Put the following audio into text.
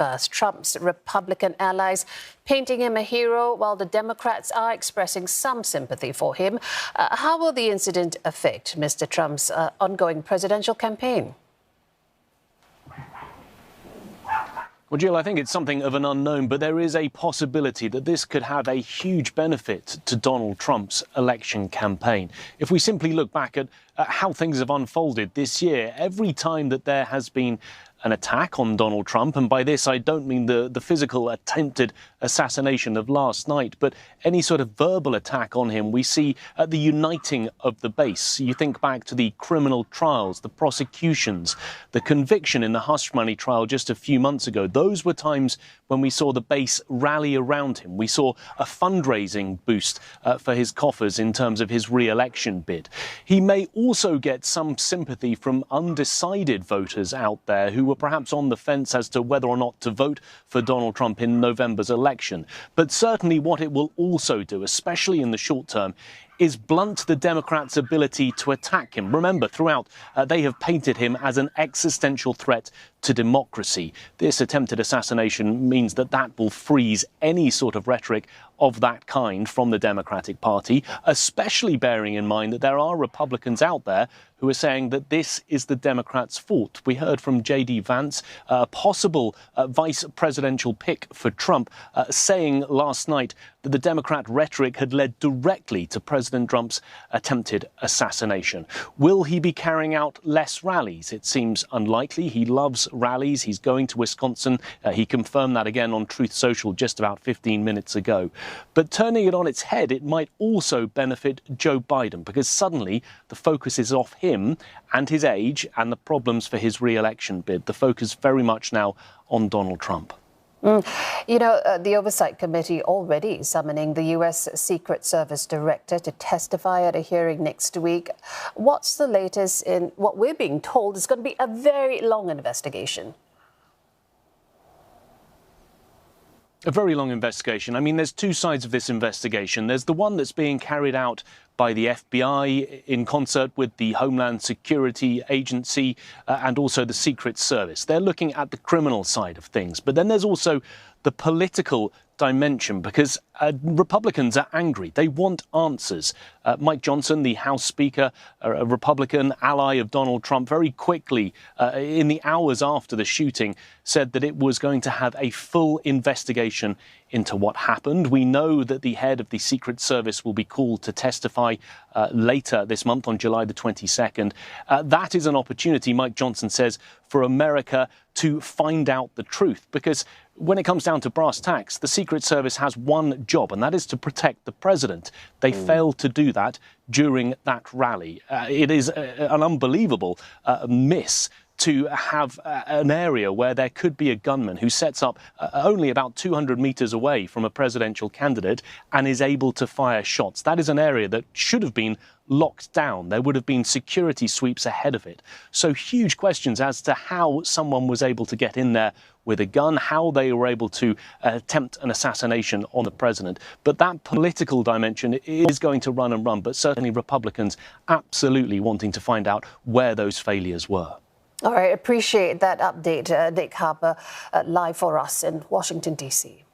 first. Trump's Republican allies painting him a hero, while the Democrats are expressing some sympathy for him. How will the incident affect Mr. Trump's ongoing presidential campaign? Well, Jill, I think it's something of an unknown, but there is a possibility that this could have a huge benefit to Donald Trump's election campaign. If we simply look back at how things have unfolded this year, every time that there has been an attack on Donald Trump, and by this I don't mean the physical attempted assassination of last night, but any sort of verbal attack on him, we see the uniting of the base. You think back to the criminal trials, the prosecutions, the conviction in the hush money trial just a few months ago. Those were times when we saw the base rally around him. We saw a fundraising boost for his coffers in terms of his re-election bid. He may also get some sympathy from undecided voters out there who were perhaps on the fence as to whether or not to vote for Donald Trump in November's election. But certainly what it will also do, especially in the short term, is blunt the Democrats' ability to attack him. Remember, throughout, they have painted him as an existential threat to democracy. This attempted assassination means that that will freeze any sort of rhetoric of that kind from the Democratic Party, especially bearing in mind that there are Republicans out there who are saying that this is the Democrats' fault. We heard from J.D. Vance, a possible vice presidential pick for Trump, saying last night that the Democrat rhetoric had led directly to President Trump's attempted assassination. Will he be carrying out less rallies? It seems unlikely. He loves rallies. He's going to Wisconsin. He confirmed that again on Truth Social just about 15 minutes ago. But turning it on its head, it might also benefit Joe Biden, because suddenly the focus is off him and his age and the problems for his re-election bid. The focus very much now on Donald Trump. You know, the Oversight Committee already summoning the U.S. Secret Service Director to testify at a hearing next week. What's the latest in what we're being told is going to be a very long investigation? A very long investigation. I mean, there's two sides of this investigation. There's the one that's being carried out by the FBI in concert with the Homeland Security Agency and also the Secret Service. They're looking at the criminal side of things. But then there's also the political dimension, because Republicans are angry. They want answers. Mike Johnson, the House Speaker, a Republican ally of Donald Trump, very quickly, in the hours after the shooting, said that it was going to have a full investigation into what happened. We know that the head of the Secret Service will be called to testify later this month on July the 22nd. That is an opportunity, Mike Johnson says, for America to find out the truth, because when it comes down to brass tacks, the Secret Service has one job, and that is to protect the president. They failed to do that during that rally. It is an unbelievable miss to have an area where there could be a gunman who sets up only about 200 meters away from a presidential candidate and is able to fire shots. That is an area that should have been locked down. There would have been security sweeps ahead of it. So huge questions as to how someone was able to get in there with a gun, how they were able to attempt an assassination on the president. But that political dimension is going to run and run, but certainly Republicans absolutely wanting to find out where those failures were. All right, appreciate that update, Nick Harper, live for us in Washington, D.C.